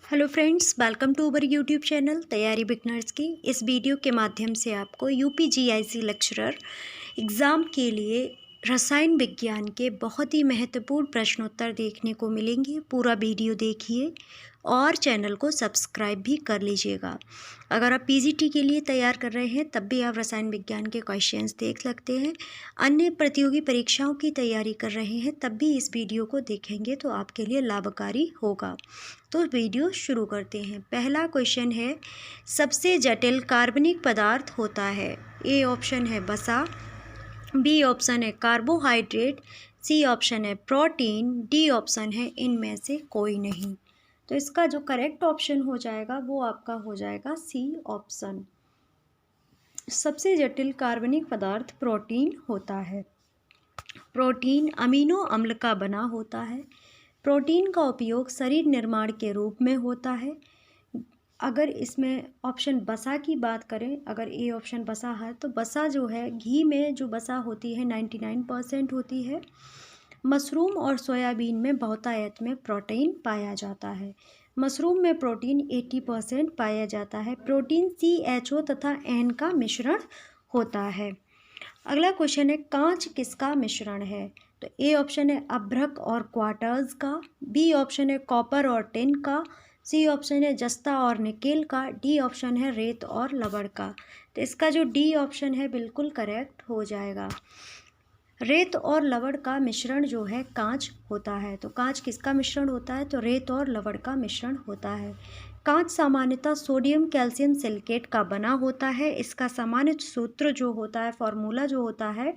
Hello friends, welcome to our YouTube channel तैयारी beginners की। इस वीडियो के माध्यम से आपको यूपीजीआईसी लेक्चरर एग्ज़ाम के लिए रसायन विज्ञान के बहुत ही महत्वपूर्ण प्रश्नोत्तर देखने को मिलेंगे। पूरा वीडियो देखिए और चैनल को सब्सक्राइब भी कर लीजिएगा। अगर आप पीजीटी के लिए तैयार कर रहे हैं तब भी आप रसायन विज्ञान के क्वेश्चंस देख सकते हैं। अन्य प्रतियोगी परीक्षाओं की तैयारी कर रहे हैं तब भी इस वीडियो को देखेंगे तो आपके लिए लाभकारी होगा। तो वीडियो शुरू करते हैं। पहला क्वेश्चन है, सबसे जटिल कार्बनिक पदार्थ होता है? ए ऑप्शन है वसा, बी ऑप्शन है कार्बोहाइड्रेट, सी ऑप्शन है प्रोटीन, डी ऑप्शन है इनमें से कोई नहीं। तो इसका जो करेक्ट ऑप्शन हो जाएगा वो आपका हो जाएगा सी ऑप्शन। सबसे जटिल कार्बनिक पदार्थ प्रोटीन होता है। प्रोटीन अमीनो अम्ल का बना होता है। प्रोटीन का उपयोग शरीर निर्माण के रूप में होता है। अगर इसमें ऑप्शन वसा की बात करें, अगर ए ऑप्शन वसा है तो वसा जो है घी में जो वसा होती है 99% होती है। मशरूम और सोयाबीन में बहुतायत में प्रोटीन पाया जाता है। मशरूम में प्रोटीन 80% पाया जाता है। प्रोटीन CHO तथा N का मिश्रण होता है। अगला क्वेश्चन है, कांच किसका मिश्रण है? तो ए ऑप्शन है अभ्रक और क्वार्टर्स का, बी ऑप्शन है कॉपर और टिन का, सी ऑप्शन है जस्ता और निकेल का, डी ऑप्शन है रेत और लवण का। तो इसका जो डी ऑप्शन है बिल्कुल करेक्ट हो जाएगा। रेत और लवण का मिश्रण जो है कांच होता है। तो कांच किसका मिश्रण होता है? तो रेत और लवण का मिश्रण होता है। कांच सामान्यतः सोडियम कैल्शियम सिलिकेट का बना होता है। इसका सामान्य सूत्र जो होता है, फॉर्मूला जो होता है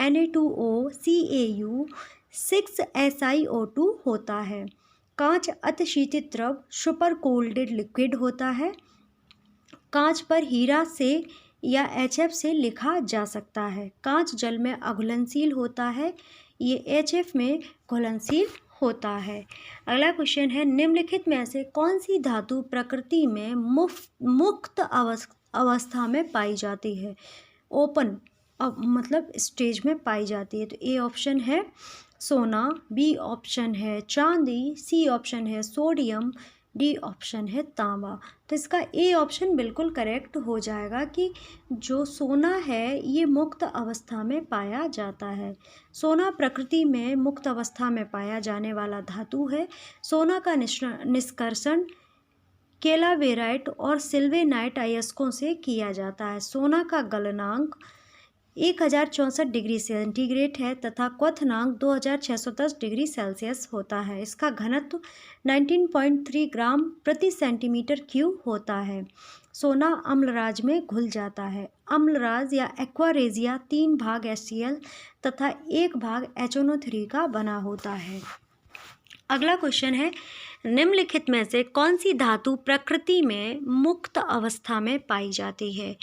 Na2O Cau 6SiO2 होता है। कांच अतिशीतित द्रव सुपर कोल्डेड लिक्विड होता है। कांच पर हीरा से या HF से लिखा जा सकता है। कांच जल में अघुलनशील होता है, ये HF में घुलनशील होता है। अगला क्वेश्चन है, निम्नलिखित में से कौन सी धातु प्रकृति में मुक्त अवस्था में पाई जाती है? ओपन मतलब स्टेज में पाई जाती है। तो ए ऑप्शन है सोना, बी ऑप्शन है चांदी, सी ऑप्शन है सोडियम, डी ऑप्शन है तांबा। तो इसका ए ऑप्शन बिल्कुल करेक्ट हो जाएगा कि जो सोना है ये मुक्त अवस्था में पाया जाता है। सोना प्रकृति में मुक्त अवस्था में पाया जाने वाला धातु है। सोना का निष्कर्षण केलावेराइट और सिल्वेनाइट अयस्कों से किया जाता है। सोना का गलनांक 1064 डिग्री सेंटीग्रेड है तथा क्वथनांक 2610 डिग्री सेल्सियस होता है। इसका घनत्व 19.3 ग्राम प्रति सेंटीमीटर क्यूब होता है। सोना अम्लराज में घुल जाता है। अम्लराज या एक्वारेजिया 3 भाग HCl तथा 1 भाग HNO3 का बना होता है। अगला क्वेश्चन है, निम्नलिखित में से कौन सी धातु प्रकृति में मुक्त अवस्था में पाई जाती है?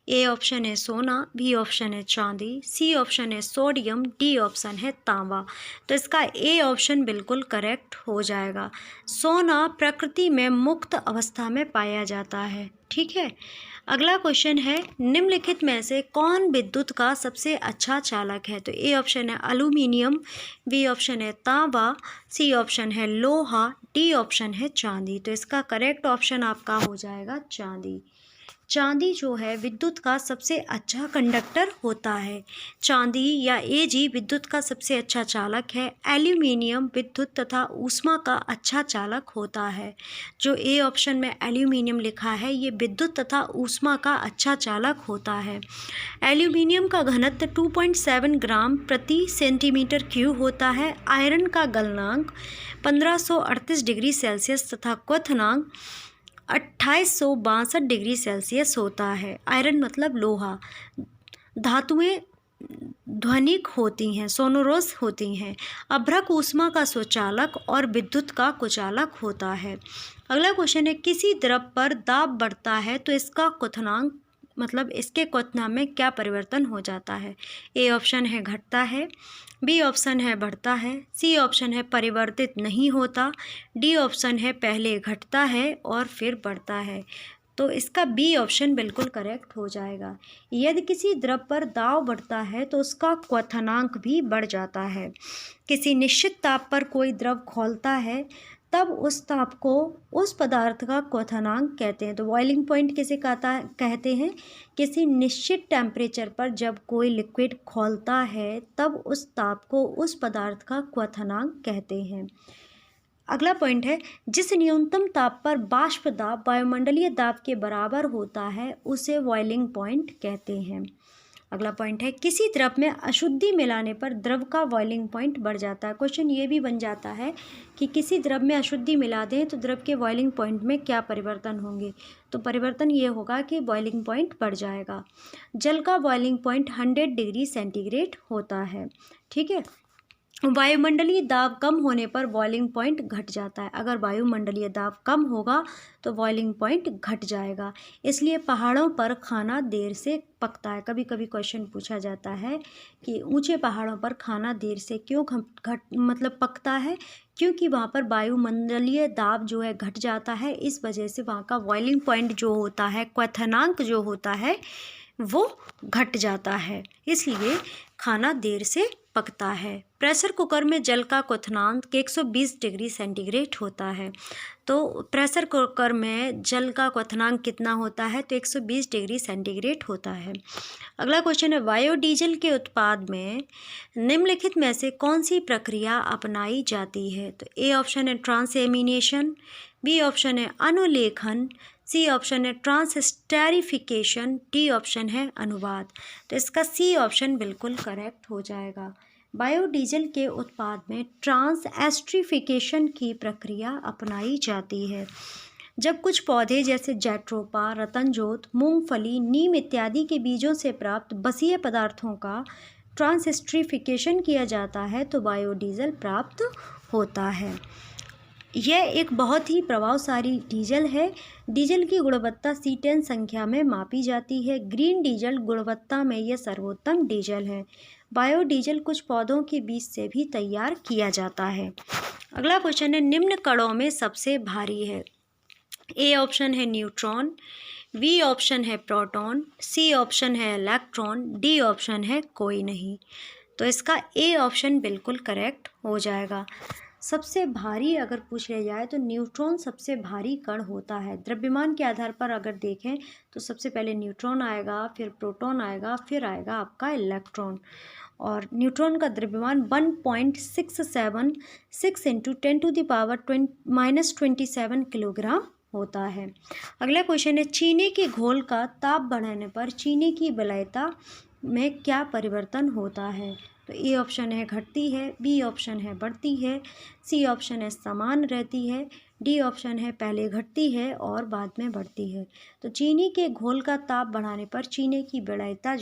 ए ऑप्शन है सोना, बी ऑप्शन है चांदी, सी ऑप्शन है सोडियम, डी ऑप्शन है तांबा। तो इसका ए ऑप्शन बिल्कुल करेक्ट हो जाएगा। सोना प्रकृति में मुक्त अवस्था में पाया जाता है। ठीक है। अगला क्वेश्चन है, निम्नलिखित में से कौन विद्युत का सबसे अच्छा चालक है? तो ए ऑप्शन है एल्यूमिनियम, बी ऑप्शन है तांबा, सी ऑप्शन है लोहा, डी ऑप्शन है चांदी। तो इसका करेक्ट ऑप्शन आपका हो जाएगा चांदी। चांदी जो है विद्युत का सबसे अच्छा कंडक्टर होता है। चांदी या Ag विद्युत का सबसे अच्छा चालक है। एल्यूमिनियम विद्युत तथा ऊष्मा का अच्छा चालक होता है। जो ए ऑप्शन में एल्यूमिनियम लिखा है ये विद्युत तथा ऊष्मा का अच्छा चालक होता है। एल्यूमिनियम का घनत्व 2.7 ग्राम प्रति सेंटीमीटर क्यूब होता है। आयरन का गलनांक 1538 डिग्री सेल्सियस तथा क्वथनांक 2862 डिग्री सेल्सियस होता है। आयरन मतलब लोहा। धातुएं ध्वनिक होती हैं, सोनोरस होती हैं। अभ्रक ऊष्मा का स्वचालक और विद्युत का कुचालक होता है। अगला क्वेश्चन है, किसी द्रव पर दाब बढ़ता है तो इसका क्वथनांक मतलब इसके क्वथनांक में क्या परिवर्तन हो जाता है? ए ऑप्शन है घटता है, बी ऑप्शन है बढ़ता है, सी ऑप्शन है परिवर्तित नहीं होता, डी ऑप्शन है पहले घटता है और फिर बढ़ता है। तो इसका बी ऑप्शन बिल्कुल करेक्ट हो जाएगा। यदि किसी द्रव पर दाब बढ़ता है तो उसका क्वथनांक भी बढ़ जाता है। किसी निश्चित ताप पर कोई द्रव खौलता है तब उस ताप को उस पदार्थ का क्वथनांक कहते हैं। तो बॉइलिंग पॉइंट किसे कहते हैं? किसी निश्चित टेम्परेचर पर जब कोई लिक्विड खौलता है तब उस ताप को उस पदार्थ का क्वथनांक कहते हैं। अगला पॉइंट है, जिस न्यूनतम ताप पर वाष्प दाब वायुमंडलीय दाब के बराबर होता है उसे बॉइलिंग पॉइंट कहते हैं। अगला पॉइंट है, किसी द्रव में अशुद्धि मिलाने पर द्रव का बॉइलिंग पॉइंट बढ़ जाता है। क्वेश्चन ये भी बन जाता है कि किसी द्रव में अशुद्धि मिला दें तो द्रव के बॉइलिंग पॉइंट में क्या परिवर्तन होंगे? तो परिवर्तन ये होगा कि बॉइलिंग पॉइंट बढ़ जाएगा। जल का बॉइलिंग पॉइंट 100 डिग्री सेंटीग्रेड होता है। ठीक है। वायुमंडलीय दाब कम होने पर बॉइलिंग पॉइंट घट जाता है। अगर वायुमंडलीय दाब कम होगा तो बॉइलिंग पॉइंट घट जाएगा। इसलिए पहाड़ों पर खाना देर से पकता है। कभी कभी क्वेश्चन पूछा जाता है कि ऊंचे पहाड़ों पर खाना देर से क्यों पकता है? क्योंकि वहाँ पर वायुमंडलीय दाब जो है घट जाता है, इस वजह से वहाँ का बॉइलिंग पॉइंट जो होता है, क्वथनांक जो होता है, वो घट जाता है, इसलिए खाना देर से पकता है। प्रेशर कुकर में जल का क्वथनांक 120 डिग्री सेंटीग्रेड होता है। तो प्रेशर कुकर में जल का क्वथनांक कितना होता है? तो 120 डिग्री सेंटीग्रेड होता है। अगला क्वेश्चन है, बायोडीजल के उत्पाद में निम्नलिखित में से कौन सी प्रक्रिया अपनाई जाती है? तो ए ऑप्शन है ट्रांसएमिनेशन, बी ऑप्शन है अनुलेखन, सी ऑप्शन है ट्रांसस्टेरिफिकेशन, डी ऑप्शन है अनुवाद। तो इसका सी ऑप्शन बिल्कुल करेक्ट हो जाएगा। बायोडीजल के उत्पाद में ट्रांसएस्ट्रिफिकेशन की प्रक्रिया अपनाई जाती है। जब कुछ पौधे जैसे जैट्रोपा, रतनजोत, मूंगफली, नीम इत्यादि के बीजों से प्राप्त बसीय पदार्थों का ट्रांसएस्ट्रिफिकेशन किया जाता है तो बायोडीजल प्राप्त होता है। यह एक बहुत ही प्रभावशाली डीजल है। डीजल की गुणवत्ता C10 संख्या में मापी जाती है। ग्रीन डीजल गुणवत्ता में यह सर्वोत्तम डीजल है। बायोडीजल कुछ पौधों के बीज से भी तैयार किया जाता है। अगला क्वेश्चन है, निम्न कणों में सबसे भारी है? ए ऑप्शन है न्यूट्रॉन, बी ऑप्शन है प्रोटॉन, सी ऑप्शन है इलेक्ट्रॉन, डी ऑप्शन है कोई नहीं। तो इसका ए ऑप्शन बिल्कुल करेक्ट हो जाएगा। सबसे भारी अगर पूछ लिया जाए तो न्यूट्रॉन सबसे भारी कण होता है। द्रव्यमान के आधार पर अगर देखें तो सबसे पहले न्यूट्रॉन आएगा, फिर प्रोटॉन आएगा, फिर आएगा आपका इलेक्ट्रॉन। और न्यूट्रॉन का द्रव्यमान 1.676 इंटू 10⁻⁻27 किलोग्राम होता है। अगला क्वेश्चन है, चीनी के घोल का ताप बढ़ाने पर चीनी की विलयता में क्या परिवर्तन होता है? तो ए ऑप्शन है घटती है, बी ऑप्शन है बढ़ती है, सी ऑप्शन है समान रहती है, डी ऑप्शन है पहले घटती है और बाद में बढ़ती है। तो चीनी के घोल का ताप बढ़ाने पर चीनी की विलयता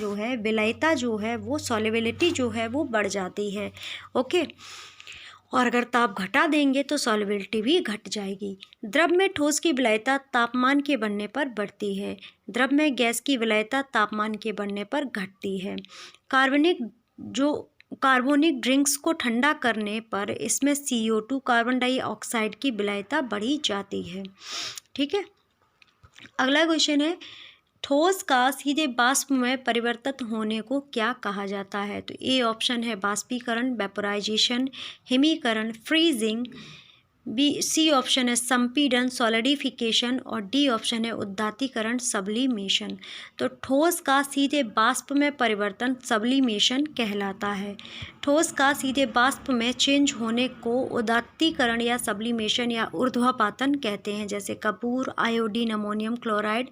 जो है वो सॉल्युबिलिटी जो है वो बढ़ जाती है। ओके। और अगर ताप घटा देंगे तो सॉल्युबिलिटी भी घट जाएगी। द्रव में ठोस की विलयता तापमान के बढ़ने पर बढ़ती है। द्रव में गैस की विलयता तापमान के बढ़ने पर घटती है। कार्बोनिक ड्रिंक्स को ठंडा करने पर इसमें CO2 कार्बन डाइऑक्साइड की विलयता बढ़ी जाती है। ठीक है। अगला क्वेश्चन है, ठोस का सीधे वाष्प में परिवर्तित होने को क्या कहा जाता है? तो ए ऑप्शन है बाष्पीकरण, वेपोराइजेशन, हिमीकरण, फ्रीजिंग, सी ऑप्शन है संपीड़न, सॉलिडिफिकेशन और डी ऑप्शन है उद्दातीकरण, सब्लिमेशन। तो ठोस का सीधे वाष्प में परिवर्तन सब्लिमेशन कहलाता है। ठोस का सीधे वाष्प में चेंज होने को उदात्तीकरण या सब्लिमेशन या ऊर्ध्वपातन कहते हैं, जैसे कपूर, आयोडीन, अमोनियम क्लोराइड,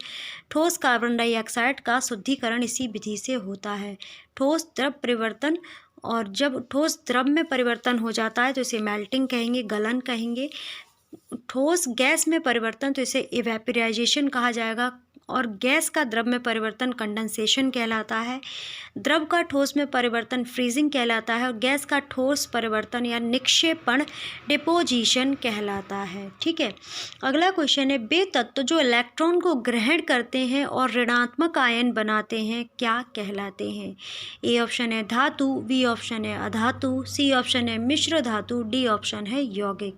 ठोस कार्बन डाइऑक्साइड का शुद्धिकरण इसी विधि से होता है। ठोस द्रव परिवर्तन, और जब ठोस द्रव में परिवर्तन हो जाता है तो इसे मेल्टिंग कहेंगे, गलन कहेंगे। ठोस गैस में परिवर्तन तो इसे इवेपोराइजेशन कहा जाएगा, और गैस का द्रव में परिवर्तन कंडेंसेशन कहलाता है। द्रव का ठोस में परिवर्तन फ्रीजिंग कहलाता है, और गैस का ठोस परिवर्तन या निक्षेपण डिपोजिशन कहलाता है। ठीक है। अगला क्वेश्चन है, वे तत्व जो इलेक्ट्रॉन को ग्रहण करते हैं और ऋणात्मक आयन बनाते हैं क्या कहलाते हैं? ए ऑप्शन है धातु, बी ऑप्शन है अधातु, सी ऑप्शन है मिश्र धातु, डी ऑप्शन है यौगिक।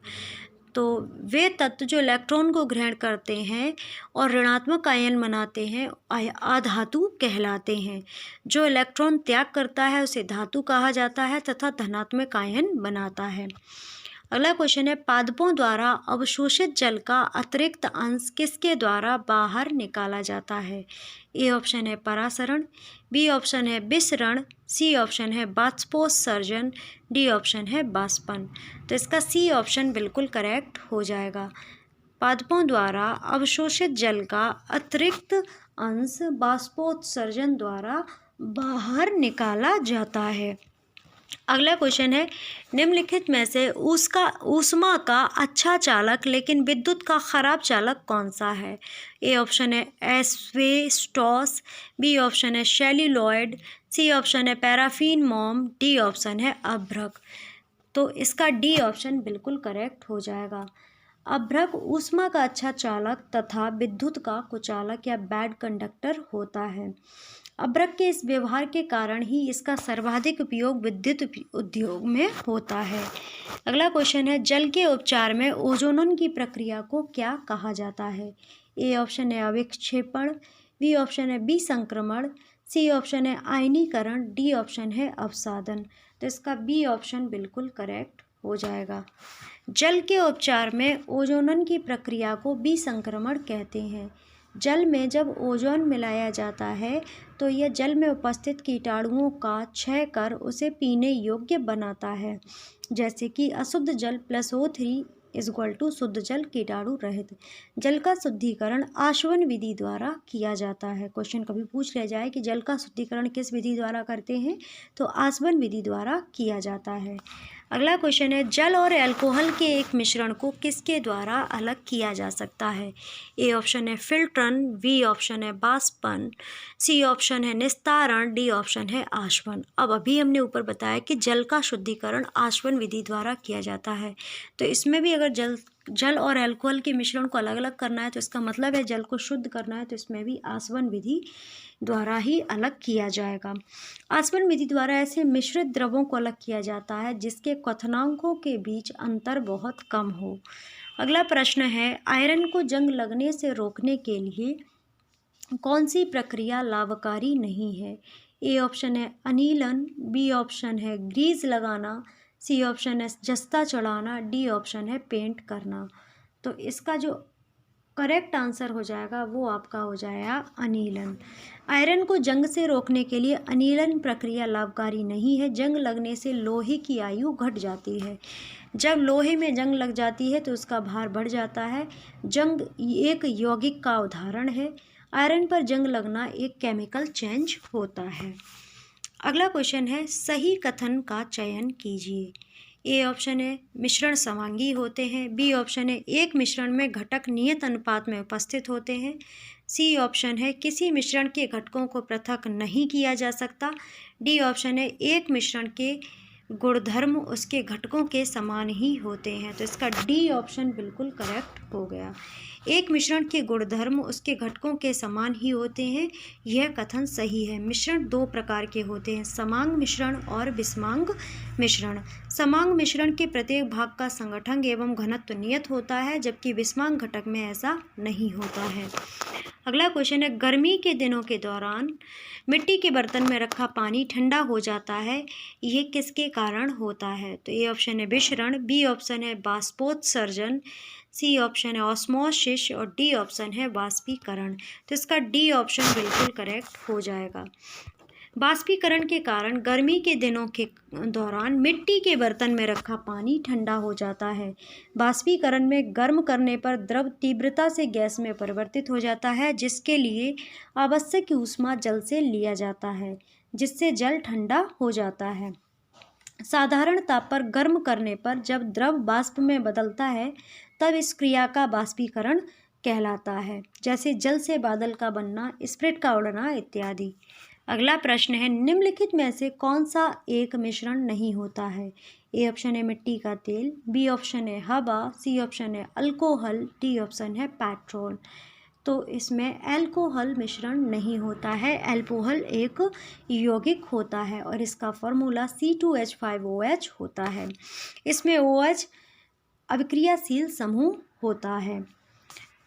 तो वे तत्व जो इलेक्ट्रॉन को ग्रहण करते हैं और ऋणात्मक आयन बनाते हैं अधातु कहलाते हैं। जो इलेक्ट्रॉन त्याग करता है उसे धातु कहा जाता है तथा धनात्मक आयन बनाता है। अगला क्वेश्चन है, पादपों द्वारा अवशोषित जल का अतिरिक्त अंश किसके द्वारा बाहर निकाला जाता है? ए ऑप्शन है परासरण, बी ऑप्शन है विसरण, सी ऑप्शन है बाष्पोत्सर्जन, डी ऑप्शन है बाष्पन। तो इसका सी ऑप्शन बिल्कुल करेक्ट हो जाएगा। पादपों द्वारा अवशोषित जल का अतिरिक्त अंश बाष्पोत्सर्जन द्वारा बाहर निकाला जाता है। अगला क्वेश्चन है, निम्नलिखित में से ऊष्मा का अच्छा चालक लेकिन विद्युत का खराब चालक कौन सा है? ए ऑप्शन है एस्बेस्टॉस, बी ऑप्शन है सेल्यूलॉइड, सी ऑप्शन है पैराफिन मोम, डी ऑप्शन है अभ्रक। तो इसका डी ऑप्शन बिल्कुल करेक्ट हो जाएगा। अभ्रक ऊष्मा का अच्छा चालक तथा विद्युत का कुचालक या बैड कंडक्टर होता है। अभ्रक के इस व्यवहार के कारण ही इसका सर्वाधिक उपयोग विद्युत उद्योग में होता है। अगला क्वेश्चन है, जल के उपचार में ओजोनन की प्रक्रिया को क्या कहा जाता है? ए ऑप्शन है अविक्षेपण, बी ऑप्शन है विसंक्रमण, सी ऑप्शन है आयनीकरण, डी ऑप्शन है अवसादन। तो इसका बी ऑप्शन बिल्कुल करेक्ट हो जाएगा। जल के उपचार में ओजोनन की प्रक्रिया को विसंक्रमण कहते हैं। जल में जब ओजोन मिलाया जाता है तो यह जल में उपस्थित कीटाणुओं का क्षय कर उसे पीने योग्य बनाता है, जैसे कि अशुद्ध जल +O3 = शुद्ध जल कीटाणु रहित। जल का शुद्धिकरण आसवन विधि द्वारा किया जाता है। क्वेश्चन कभी पूछ लिया जाए कि जल का शुद्धिकरण किस विधि द्वारा करते हैं, तो आसवन विधि द्वारा किया जाता है। अगला क्वेश्चन है, जल और अल्कोहल के एक मिश्रण को किसके द्वारा अलग किया जा सकता है? ए ऑप्शन है फिल्ट्रन, बी ऑप्शन है बाष्पन, सी ऑप्शन है निस्तारण, डी ऑप्शन है आसवन। अब अभी हमने ऊपर बताया कि जल का शुद्धिकरण आसवन विधि द्वारा किया जाता है, तो इसमें भी अगर जल और अल्कोहल के मिश्रण को अलग अलग करना है तो इसका मतलब है जल को शुद्ध करना है, तो इसमें भी आसवन विधि द्वारा ही अलग किया जाएगा। आसवन विधि द्वारा ऐसे मिश्रित द्रवों को अलग किया जाता है जिसके क्वथनांकों के बीच अंतर बहुत कम हो। अगला प्रश्न है, आयरन को जंग लगने से रोकने के लिए कौन सी प्रक्रिया लाभकारी नहीं है? ए ऑप्शन है अनिलन, बी ऑप्शन है ग्रीस लगाना, सी ऑप्शन है जस्ता चढ़ाना, डी ऑप्शन है पेंट करना। तो इसका जो करेक्ट आंसर हो जाएगा वो आपका हो जाएगा अनिलन। आयरन को जंग से रोकने के लिए अनिलन प्रक्रिया लाभकारी नहीं है। जंग लगने से लोहे की आयु घट जाती है। जब लोहे में जंग लग जाती है तो उसका भार बढ़ जाता है। जंग एक यौगिक का उदाहरण है। आयरन पर जंग लगना एक केमिकल चेंज होता है। अगला क्वेश्चन है, सही कथन का चयन कीजिए। ए ऑप्शन है मिश्रण समांगी होते हैं, बी ऑप्शन है एक मिश्रण में घटक नियत अनुपात में उपस्थित होते हैं, सी ऑप्शन है किसी मिश्रण के घटकों को पृथक नहीं किया जा सकता, डी ऑप्शन है एक मिश्रण के गुणधर्म उसके घटकों के समान ही होते हैं। तो इसका डी ऑप्शन बिल्कुल करेक्ट हो गया। एक मिश्रण के गुणधर्म उसके घटकों के समान ही होते हैं, यह कथन सही है। मिश्रण दो प्रकार के होते हैं, समांग मिश्रण और विषमांग मिश्रण। समांग मिश्रण के प्रत्येक भाग का संगठन एवं घनत्व नियत होता है, जबकि विषमांग घटक में ऐसा नहीं होता है। अगला क्वेश्चन है, गर्मी के दिनों के दौरान मिट्टी के बर्तन में रखा पानी ठंडा हो जाता है, यह किसके कारण होता है? तो ए ऑप्शन है विशरण, बी ऑप्शन है बाष्पोत्सर्जन, सी ऑप्शन है ऑस्मोसिस और डी ऑप्शन है वाष्पीकरण। तो इसका डी ऑप्शन बिल्कुल करेक्ट हो जाएगा। बाष्पीकरण के कारण गर्मी के दिनों के दौरान मिट्टी के बर्तन में रखा पानी ठंडा हो जाता है। बाष्पीकरण में गर्म करने पर द्रव तीव्रता से गैस में परिवर्तित हो जाता है, जिसके लिए आवश्यक ऊष्मा जल से लिया जाता है, जिससे जल ठंडा हो जाता है। साधारण ताप पर गर्म करने पर जब द्रव वाष्प में बदलता है तब इस क्रिया का बाष्पीकरण कहलाता है, जैसे जल से बादल का बनना, स्प्रिट का उड़ना इत्यादि। अगला प्रश्न है, निम्नलिखित में से कौन सा एक मिश्रण नहीं होता है? ए ऑप्शन है मिट्टी का तेल, बी ऑप्शन है हवा, सी ऑप्शन है अल्कोहल, डी ऑप्शन है पेट्रोल। तो इसमें अल्कोहल मिश्रण नहीं होता है। अल्कोहल एक यौगिक होता है और इसका फॉर्मूला C2H5OH होता है। इसमें OH अभिक्रियाशील समूह होता है।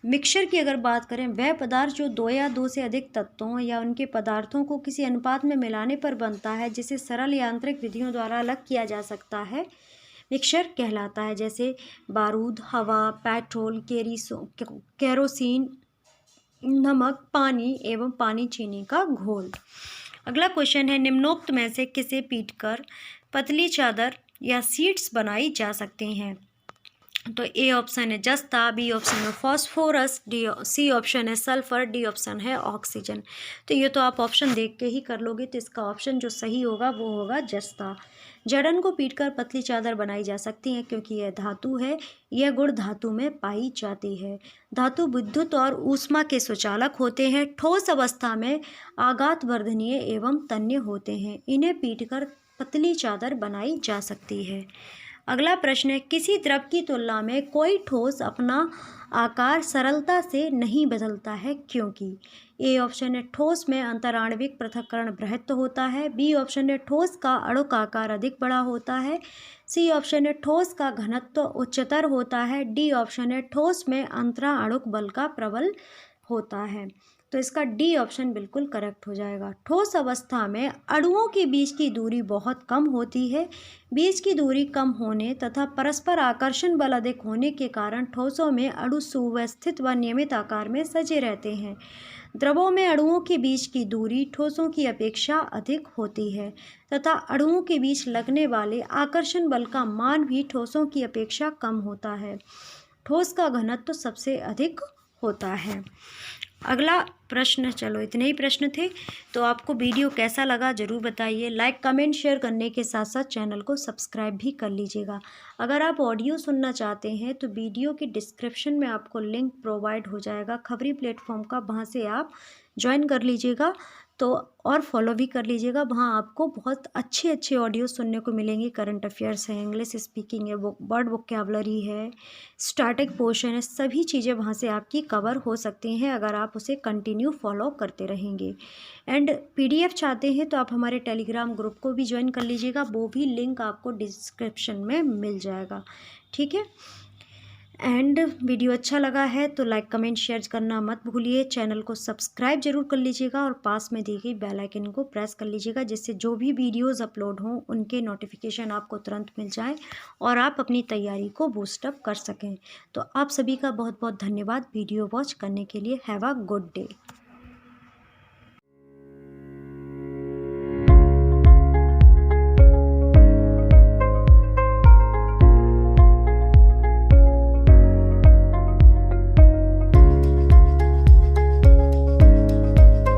मिक्सचर की अगर बात करें, वह पदार्थ जो दो या दो से अधिक तत्वों या उनके पदार्थों को किसी अनुपात में मिलाने पर बनता है, जिसे सरल यांत्रिक विधियों द्वारा अलग किया जा सकता है। मिक्सचर कहलाता है, जैसे बारूद, हवा, पेट्रोल, केरोसिन, नमक, पानी एवं पानी चीनी का घोल। अगला क्वेश्चन है, निम्नोक्त में से किसे पीटकर पतली चादर या शीट्स बनाई जा सकती हैं? तो ए ऑप्शन है जस्ता, बी ऑप्शन है फॉस्फोरस, सी ऑप्शन है सल्फर, डी ऑप्शन है ऑक्सीजन। तो ये तो आप ऑप्शन देख के ही कर लोगे, तो इसका ऑप्शन जो सही होगा वो होगा जस्ता। जड़न को पीटकर पतली चादर बनाई जा सकती है क्योंकि यह धातु है, यह गुण धातु में पाई जाती है। धातु विद्युत और ऊष्मा के सुचालक होते हैं, ठोस अवस्था में आघात वर्धनीय एवं तन्य होते हैं, इन्हें पीटकर पतली चादर बनाई जा सकती है। अगला प्रश्न है, किसी द्रव की तुलना में कोई ठोस अपना आकार सरलता से नहीं बदलता है क्योंकि? ए ऑप्शन है ठोस में अंतराण्विक पृथक्करण बृहत्त होता है, बी ऑप्शन है ठोस का अणुक आकार अधिक बड़ा होता है, सी ऑप्शन है ठोस का घनत्व उच्चतर होता है, डी ऑप्शन है ठोस में अंतरा अणुक बल का प्रबल होता है। तो इसका डी ऑप्शन बिल्कुल करेक्ट हो जाएगा। ठोस अवस्था में अणुओं के बीच की दूरी बहुत कम होती है। बीच की दूरी कम होने तथा परस्पर आकर्षण बल अधिक होने के कारण ठोसों में अणु सुव्यवस्थित व नियमित आकार में सजे रहते हैं। द्रवों में अणुओं के बीच की दूरी ठोसों की अपेक्षा अधिक होती है तथा अणुओं के बीच लगने वाले आकर्षण बल का मान भी ठोसों की अपेक्षा कम होता है। ठोस का घनत्व सबसे अधिक होता है। अगला प्रश्न, चलो इतने ही प्रश्न थे। तो आपको वीडियो कैसा लगा ज़रूर बताइए। लाइक कमेंट शेयर करने के साथ साथ चैनल को सब्सक्राइब भी कर लीजिएगा। अगर आप ऑडियो सुनना चाहते हैं तो वीडियो की डिस्क्रिप्शन में आपको लिंक प्रोवाइड हो जाएगा खबरी प्लेटफॉर्म का, वहाँ से आप ज्वाइन कर लीजिएगा तो और फॉलो भी कर लीजिएगा। वहाँ आपको बहुत अच्छे अच्छे ऑडियो सुनने को मिलेंगे। करंट अफेयर्स है, इंग्लिश स्पीकिंग है, वर्ड वोकैबुलरी है, स्टैटिक पोर्शन है, सभी चीज़ें वहाँ से आपकी कवर हो सकती हैं अगर आप उसे कंटिन्यू फॉलो करते रहेंगे। एंड पीडीएफ चाहते हैं तो आप हमारे टेलीग्राम ग्रुप को भी ज्वाइन कर लीजिएगा, वो भी लिंक आपको डिस्क्रिप्शन में मिल जाएगा। ठीक है। एंड वीडियो अच्छा लगा है तो लाइक कमेंट शेयर करना मत भूलिए। चैनल को सब्सक्राइब जरूर कर लीजिएगा और पास में दी गई बेल आइकन को प्रेस कर लीजिएगा, जिससे जो भी वीडियोस अपलोड हों उनके नोटिफिकेशन आपको तुरंत मिल जाए और आप अपनी तैयारी को बूस्टअप कर सकें। तो आप सभी का बहुत बहुत धन्यवाद वीडियो वॉच करने के लिए। Have a good day.